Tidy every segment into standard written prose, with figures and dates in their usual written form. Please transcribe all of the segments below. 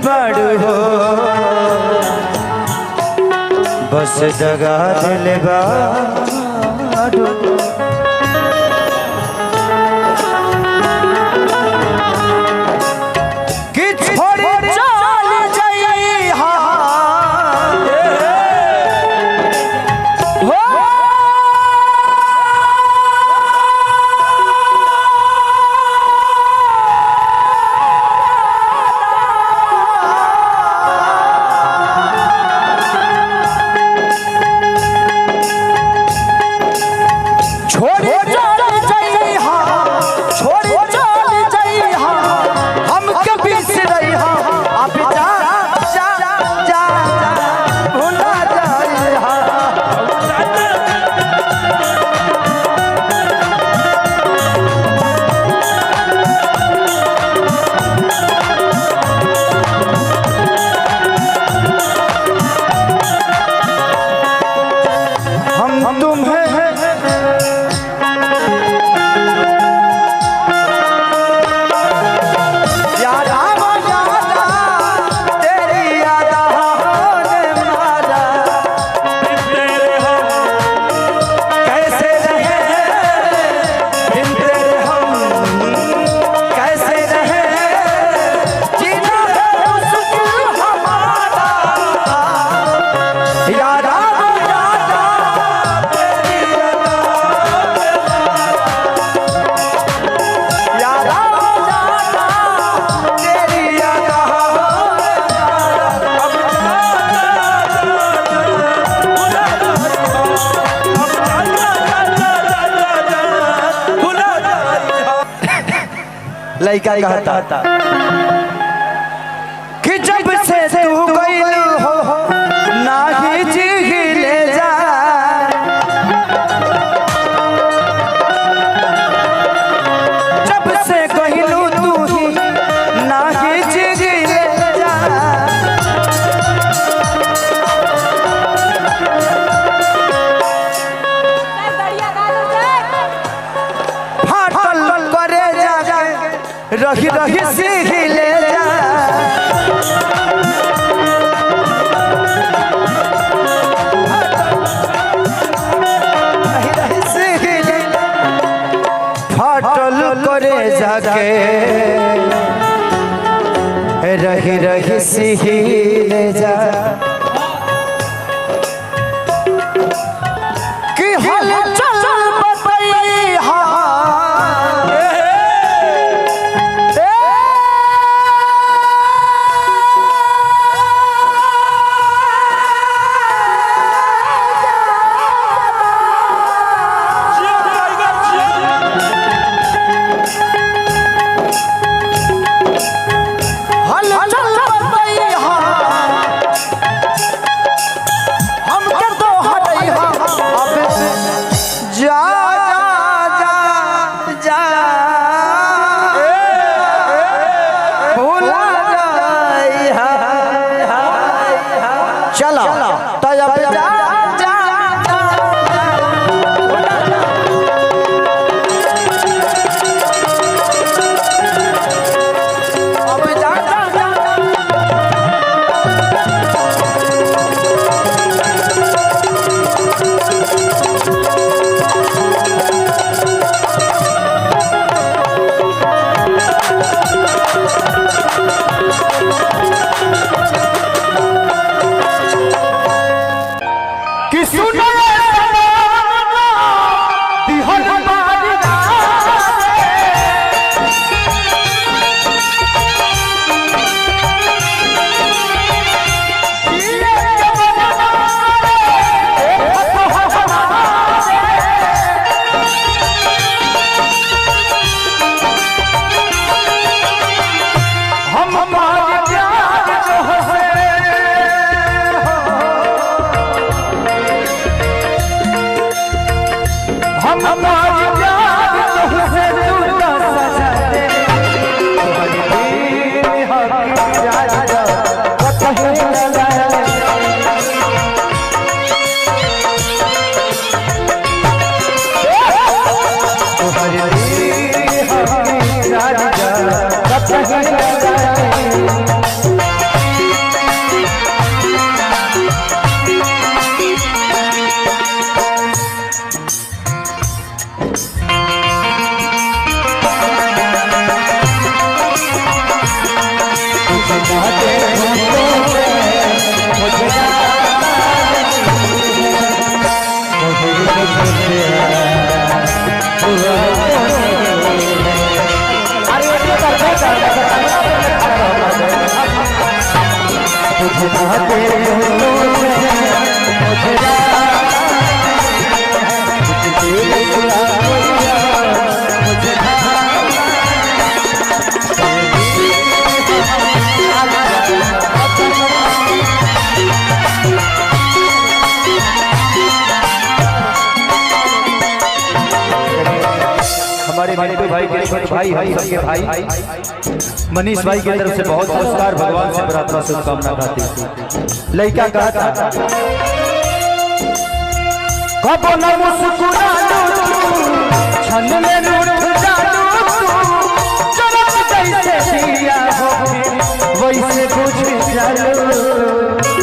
बड़ू हो बस जगा दिल बाड़ू कि छोड़ी चल जाई हो लड़का कहता कि जब से तू गइल हो नाही जी ले जा जब से कहिलू तू ही नाही जी ले जा फाटल करे जा रही रही सीख ले जा रही सीख ले फाटल करे जाके रही रही सीख ले जा कि हल चल बताई हमारे मिंटू भाई के छोटे भाई हम सबके भाई मनीष भाई की तरफ से बहुत पुरस्कार भगवान से प्रार्थना शुभकामना करती लड़का कहता कब न मुस्कुरा दो छन में रूठ जादू चमक जैसे दिया हो वैसे बुझ जाओ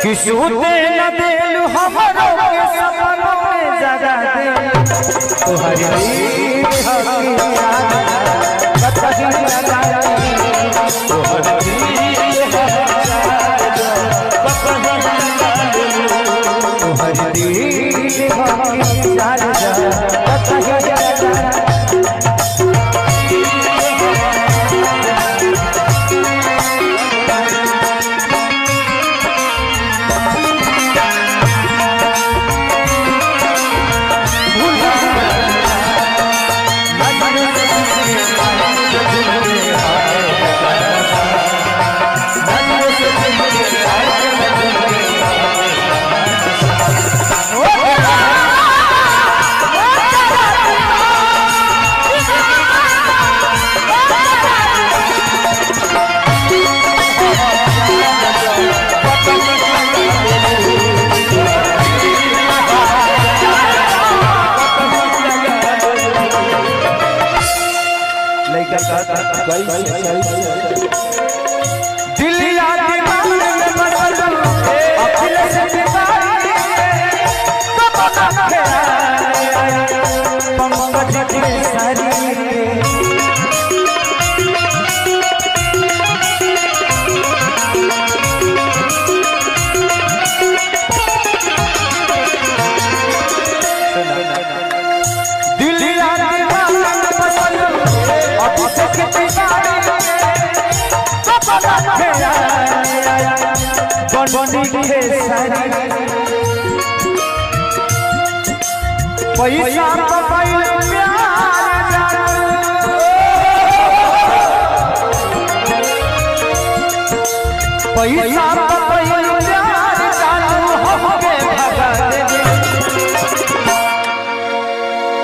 किसूते न देलु हमरो के सपनों में जगा दे तोहरी पैसा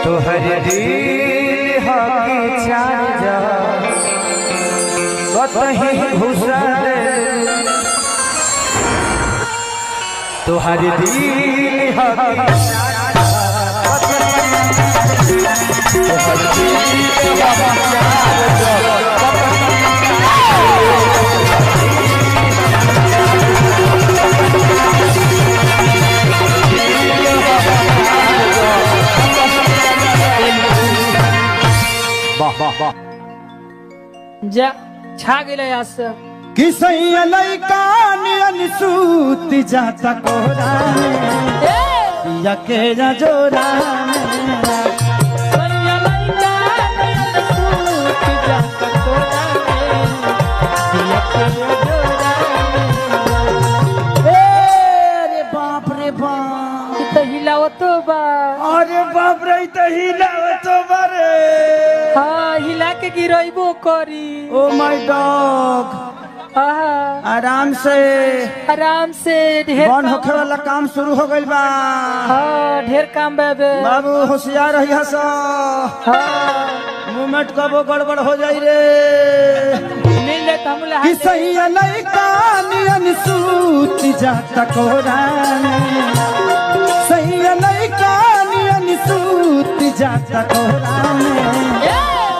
तोहर दिल हकी चार जा कतही घुसा दे तोहर दिल हकी जा छा गेले आस किसैया लइका नियन सूत जाता कोरा पिया के जोरा सैया लइका सूत जाता कोरा पिया के जोरा अरे बाप रे बाप तो हिलावतो बा अरे बाप रे तो हिलावतो बारे हाँ हिला के गिरइबो करी ओ माय डॉग आराम से ढेर बन होखे वाला काम शुरू हो गइल बा हाँ ढेर काम बाबे बाबू होशियार रही हस हाँ मूवमेंट कबो गड़बड़ हो जाई रे नहीं ले हमला किसैया लइका नियन सूत जाता कोरा सैया लइका नियन सूत जाता कोरा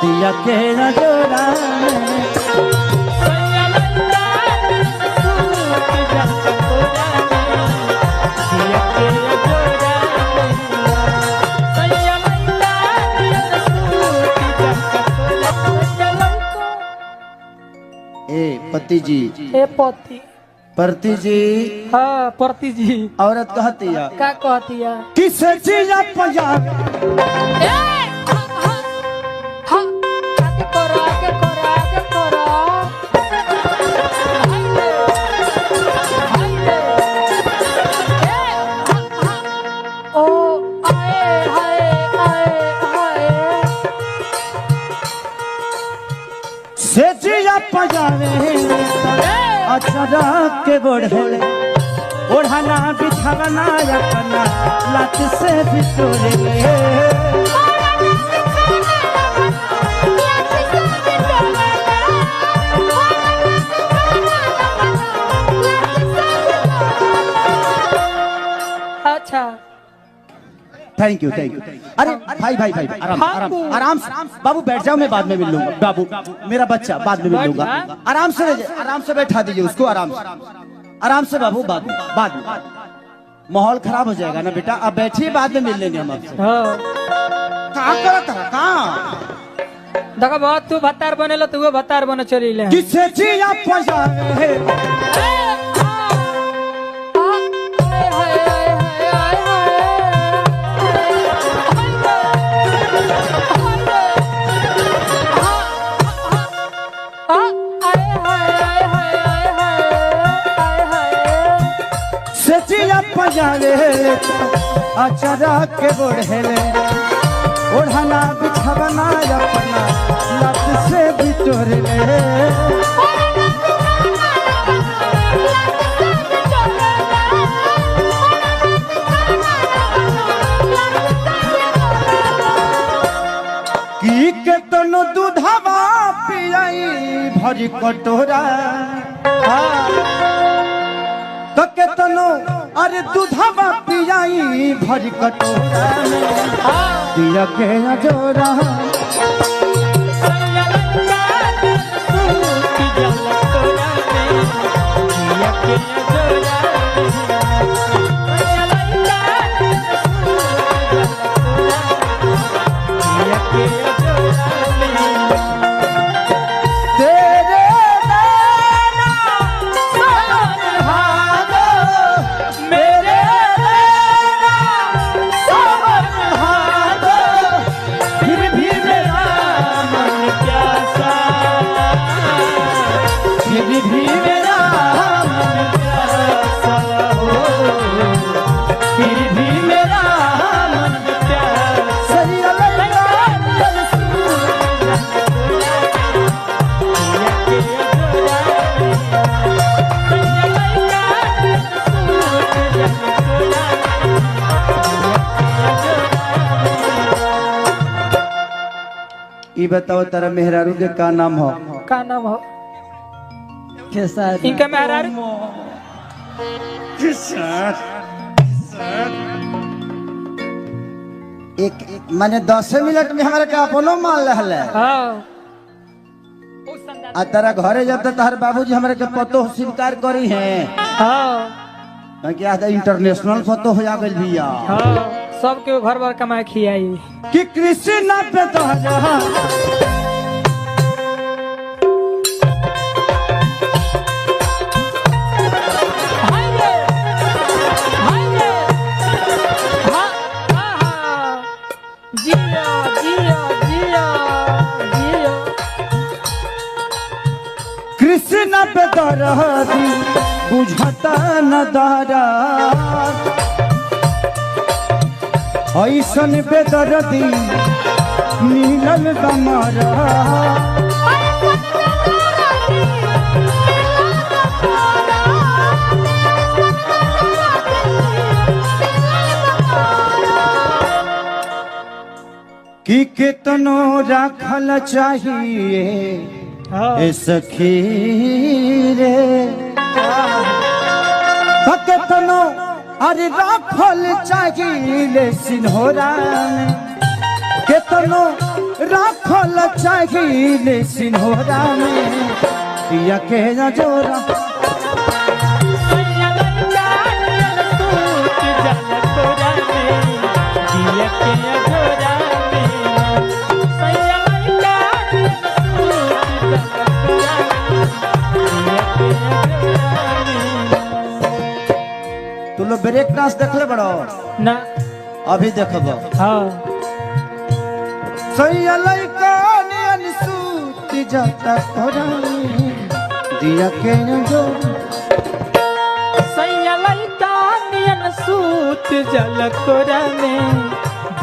दिया के जोरा पति जी ए पति परती जी हाँ परती जी औरत कहती है का कहती है किसे जिया पया आगे करो आगे करो आगे करो ओ आए हाय आए हाय से जिया पयावे अचरा के बढ़ले ओढ़ाना बिछावना अपना लात से बिछोड़े अच्छा थैंक यू अरे भाई आराम से बाबू बैठ जाओ मैं बाद में मिल लूंगा बाबू मेरा बच्चा बाद में मिल लूंगा आराम से बैठा दीजिए उसको आराम से बाबू बाद में माहौल खराब हो जाएगा ना बेटा अब बैठिए बाद में मिल लेंगे हम आपसे कहाँ देखो बहुत तू भत्तार बनेलो तू भत्तार बने चली ले किसे जिया पया अचरा के बढ़ले ओढ़ाना बिछावना अपना लात से बिटोरले की के तनो दूधवा पियाई भरी कटोरा तो के तनो अरे दूधवा पियाई भरी कटोरा दिया के जोरा ई बताओ तारा मेहरारू के का नाम हो खेसारी इनका मेहरारू एक माने 10 मिनट में हमारे का अपनो मान रहले आ तारा घरे जब तक तार बाबूजी हमारे के पतो स्वीकार करी हैं क्या इंटरनेशनल पतो हो जा गइल बिया सबके घर भर कमाए खियाई कि कृष्ण पे तो कृष्ण बेदरदी बुझता न दारा ऐसन बेदरदी मिलल बमारा कि कितनो राखल चाहिए ए सखी रे कितनो अरे राखल चाहिए सिन्होरा में कितनो राखल चाहिए सिन्होरा में पिया के न जोरा तू लोग ब्रेक डांस देखले बड़ो ना अभी देखब हाँ सैया लइका नियन सूत जाता कोरानी दिया के जो सैया लइका नियन सूत जल कोरा में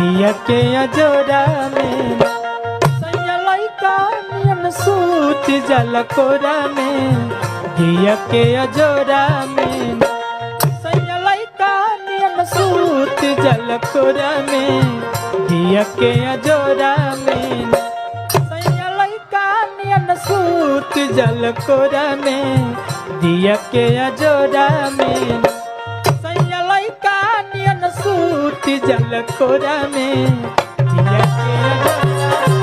दिया के अजोरा में सैया लइका नियन सूत जल कोरा में दिया के अजोरा में सैया लइका नियन सूत जल कोरा में दिया के अजोरा में सैया लइका नियन सूत जल कोरा में दिया के अजोरा में सैया लइका नियन सूत जल कोरा में दिया के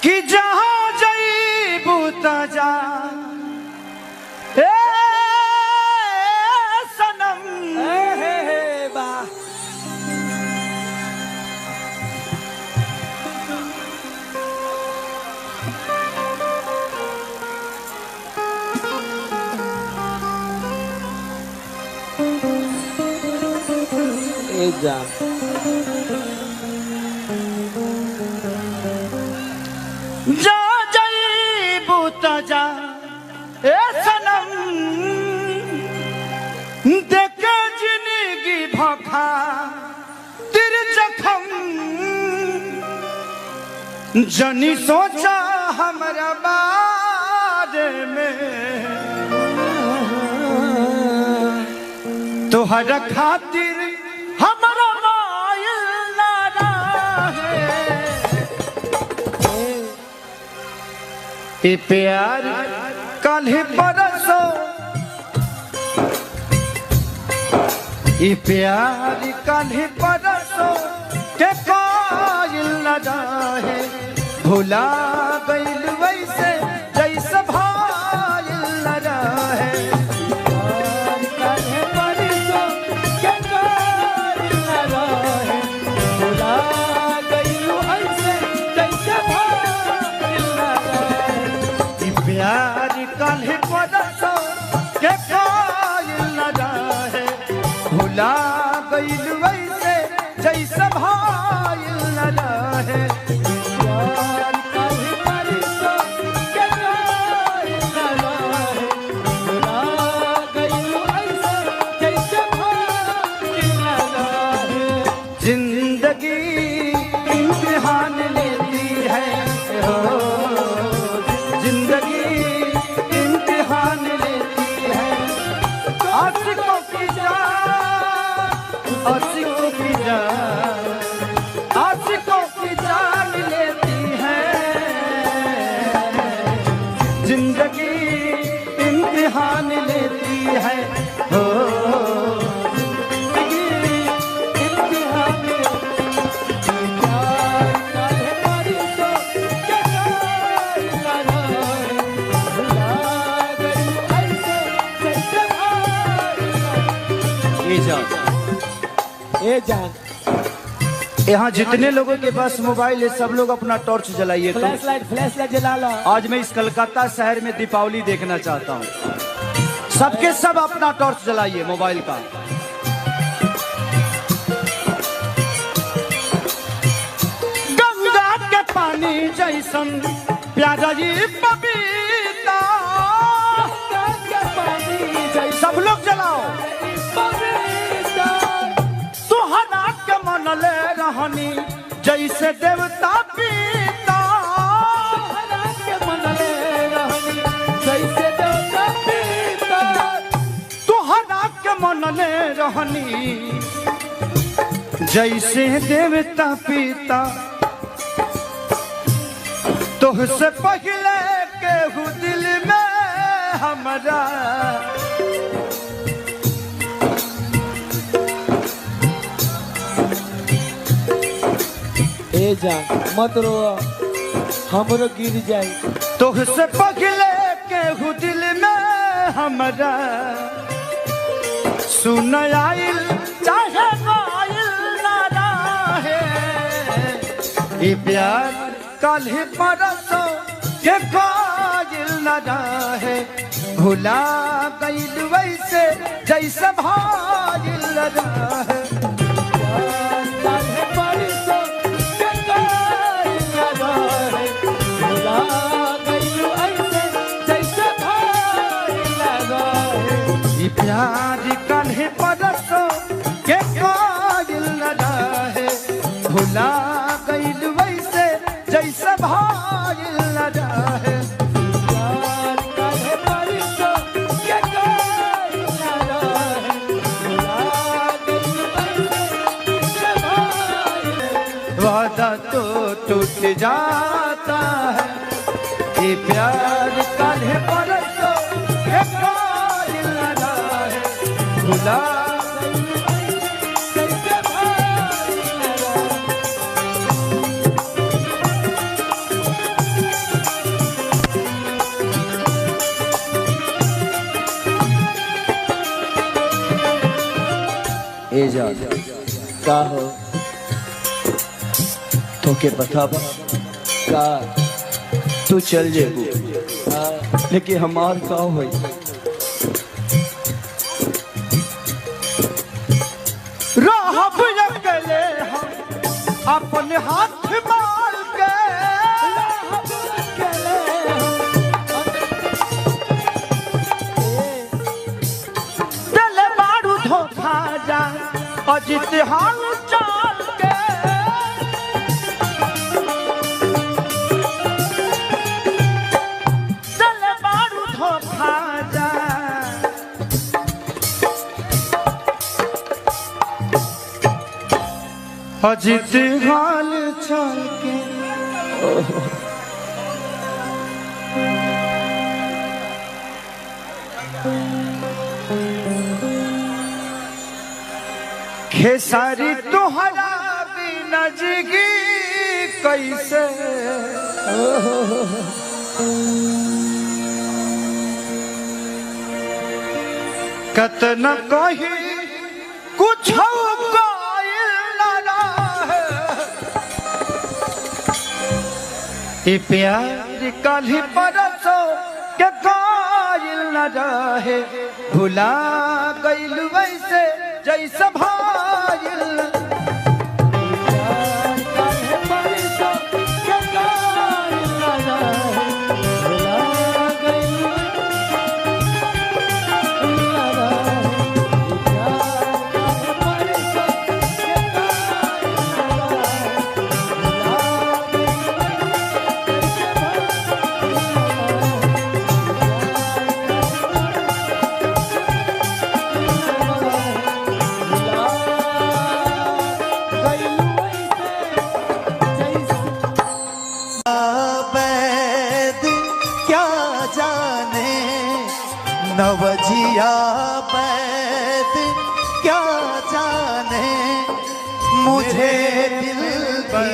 कि जहाँ जईबू त जा ए सनम वाह ए जा जा जईबू त जा ए सनम देख जिंदगी भखा तेरे जखम जनी सोचा हमरा बारे में तोहरा खातिर हमरा मायल ना रहे ए प्यार कल परसों ए प्यार कल परसों के कायल न रहे भुला गइल वैसे जैसे भाइल न रहे प्यार कल परसों के कायल न रहे भुला गइल वैसे जैसे भाइल न रहे प्यार कल परसों के कायल न रहे भुला गइल वैसे जैसे भाइल न रहे जिंदगी इम्तिहान लेती है हो इम्तिहान लेती है आशिकों की जान आशिकों की जान आशिकों की जान लेती है जिंदगी इम्तिहान लेती है हो यहाँ जितने लोगों के पास मोबाइल है सब लोग अपना टॉर्च जलाइए। तो फ्लैश लाइट जला लो। आज मैं इस कलकत्ता शहर में दीपावली देखना चाहता हूँ। सबके सब अपना टॉर्च जलाइए मोबाइल का। गंगा के पानी जैसन प्यारा जी पपीता, सब लोग जलाओ। सुहाना के मन ले रहनी जैसे देवता पीता, के मन ले रहनी जैसे देवता पीता। सुहाना के मन ले रहनी जैसे देवता पीता। तुझसे पहले केहू दिल में हमारा ए जान मत रो, हमरो गिर जाए। तुझसे पहले केहू दिल में हमारा सुन आइल चाहे आइल ना रहे। ये प्यार कल ही परसों के कायल न रहे। भुला गइल वैसे जैसे भाइल न रहे। प्यार कल परसों के कायल न रहे। भुला गइल वैसे जैसे भाइल न रहे। वादा तो टूट जाता है, ये प्यार कल परसों के कायल न रहे। भुला ए जा का हो तो के पता बा का तू चल जेबू, लेकिन हमार का होई। रहब अकेले हम अपने हाथ मार के। दिल बारू धोखा जा अजित हाल चाल के। दिल बारू धोखा जा अजित हाल चाल के। खेसारी तुहरा बिना जिगी कैसे। कतन कही कुछ प्यार कल ही परसों के कायल न रहे। भुला गइल वैसे जैसे भाइल। नवजिया बैद क्या जाने मुझे दिल की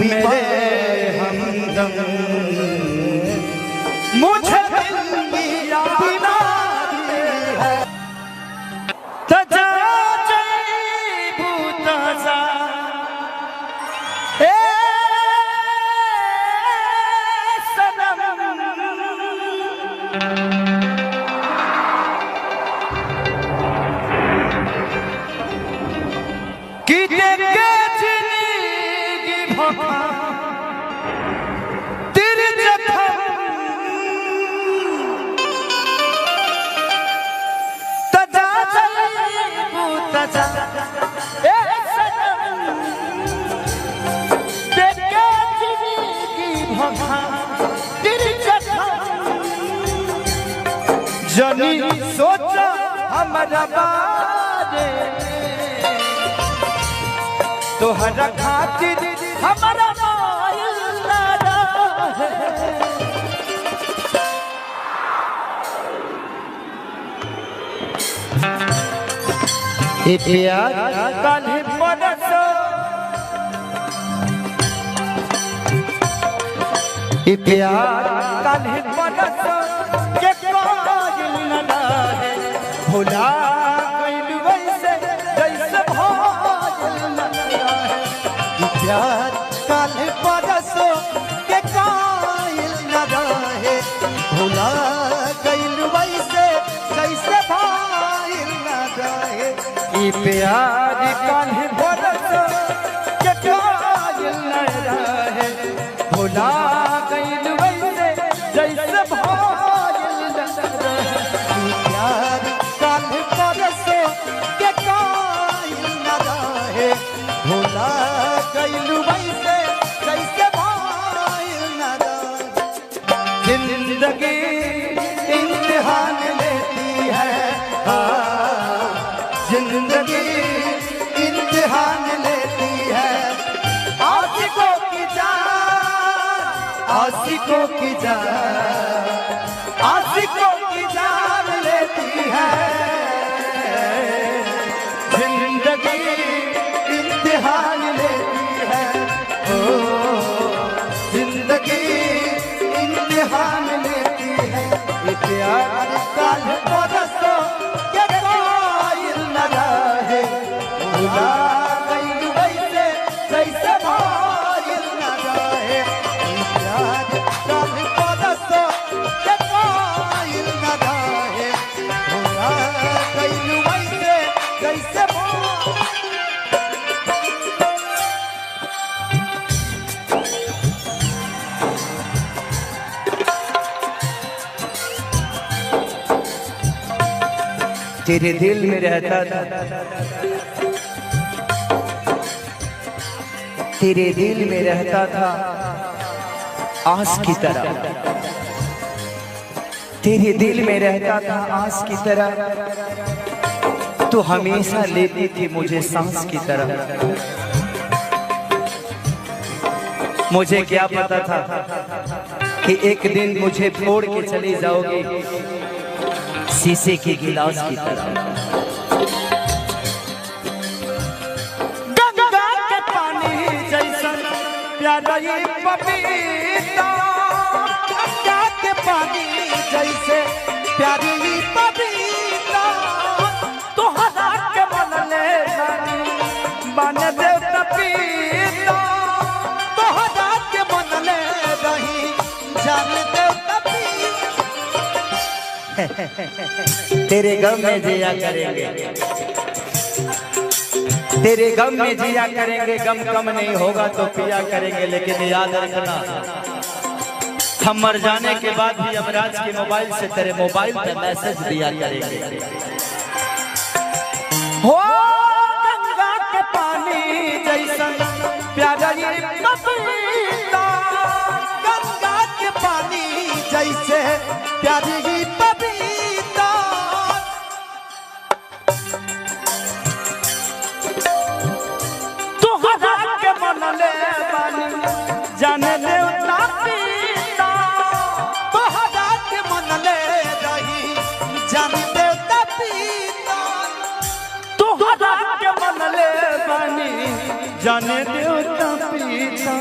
मेरे हमदम मुझे दिल की बीमारी है। तजा जई भूतजा जनी सोचा हमारा बारे तोहरा खातिर हमारा मायल ना रहे। प्यार काल्हि परसो प्यार काल्हि परसो के कायल न रहे। भुला गइल वैसे जैसे भायल न रहे। प्यार काल्हि परसो के कायल न रहे। भुला गइल वैसे जैसे भायल न रहे। प्यार काल्हि परसो के कायल न रहे। भुला गइल वैसे जैसे भायल न रहे। प्यार काल्हि परसो के कायल न रहे। भुला गइल वैसे जैसे भायल न रहे। जिंदगी इम्तिहान लेती है। जिंदगी इम्तिहान लेती है। आशिकों की जान, आशिकों की जान, आशिकों की जान लेती है। जिंदगी इम्तिहान लेती है। ओ जिंदगी इम्तिहान लेती है। प्यार काल्हि परसो के कायल न रहे। भुला गइल वैसे जैसे भायल न रहे। प्यार काल्हि परसो के कायल न रहे। भुला गइल वैसे जैसे तेरे दिल में रहता था, तेरे दिल में रहता था आस की तरह। तेरे दिल में रहता था आस की तरह। तो हमेशा लेती थी मुझे सांस की तरह। मुझे क्या पता था कि एक दिन मुझे छोड़ के चली जाओगी शीशे के गिलास की तरह। गंगा के पानी जैसा प्यारा ये पपीता। गंगा के पानी जैसे प्यारी ये पपीता। तोहरा के बनले बन दे पपीता। तोहरा के बनले रही जान दे तेरे गम में जिया करेंगे, तेरे गम में जिया करेंगे। गम कम नहीं होगा तो पिया करेंगे। लेकिन याद रखना, हम मर जाने के बाद भी यमराज के मोबाइल से तेरे मोबाइल पे मैसेज दिया करेंगे। हो गंगा के पानी जैसा प्यारा ये पपीता। गंगा के पानी जैसे प्यारी ये पपीता। तोहरा के मनले बानी जाने देवता पीता। तोहरा के मनले रही जाने देवता पीता। तोहरा के मनले बानी जाने देवता पीता।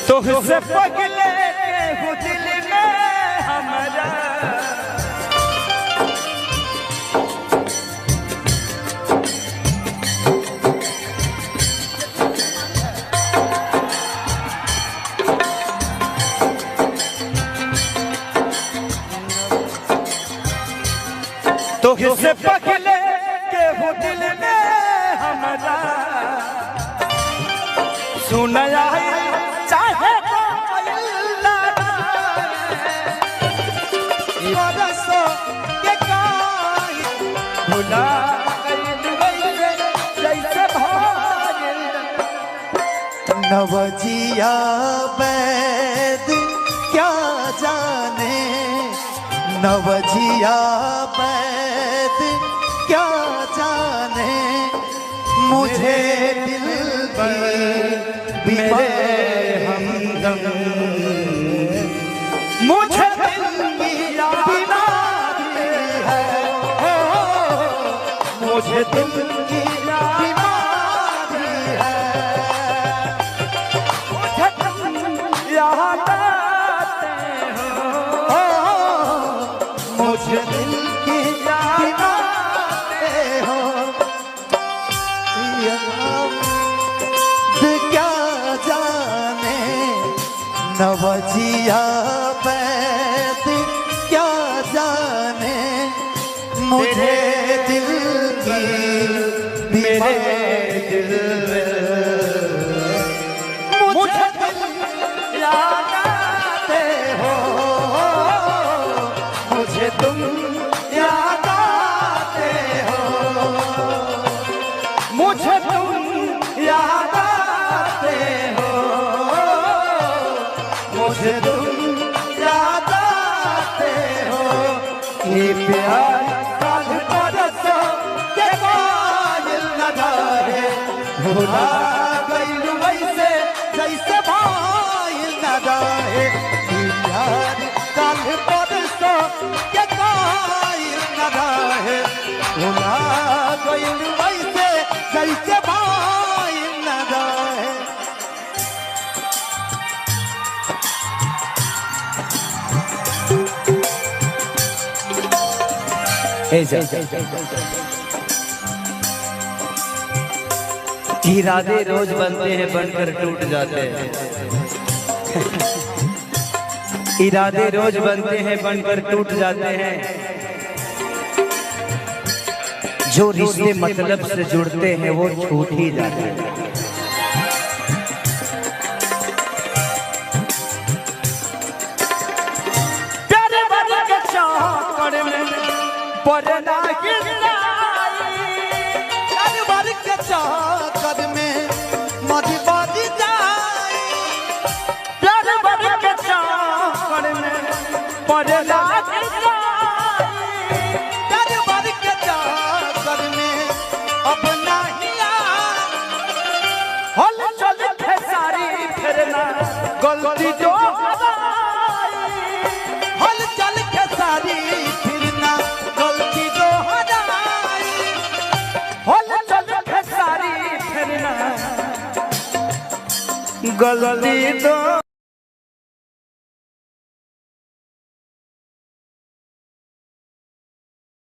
तुझसे पगले हो दिल में हमारा। तुझसे पगले के हो दिल में हमारा। सुनाया चाहे भुला गइल वैसे जैसे भायल। नवजिया वैद क्या जाने, नवजिया वैद क्या जाने, मुझे दिल की मेरे हमदम, मुझे दिल की बीमारी है, मुझे दिल की बीमारी है, मुझे तुम याद आते हो, मुझे दिल की याद आते हो, क्या जाने, नवजिया वैद क्या जाने, मुझे दिल की मेरे दिल मुझे तुम याद आते हो, मुझे तुम याद आते हो, मुझे तुम याद आते हो, मुझे तुम याद आते हो। ये प्यार काल परसों के कायल लगा है, भुला गई वैसे जैसे भाईल लगा है। ये प्यार काल परसों के कायल लगा है, भुला गई वैसे जैसे भाईल लगा है। इरादे रोज बनते हैं बनकर टूट जाते हैं, इरादे रोज बनते हैं बनकर टूट जाते हैं, जो रिश्ते मतलब से जुड़ते हैं वो छूट ही जाते हैं। प्यारे बन के चाकर में पड़ना चाकर में मधी बाजी जाए, प्यार बन के चाकर में पड़ना प्यार भर के चाकर में अपना हिया, हल चल खेसारी फिरना गलती जो हमारी, हल चल के सारी फिरना गलती जो हटाई, हल चल खेसारी फिरना गलती तो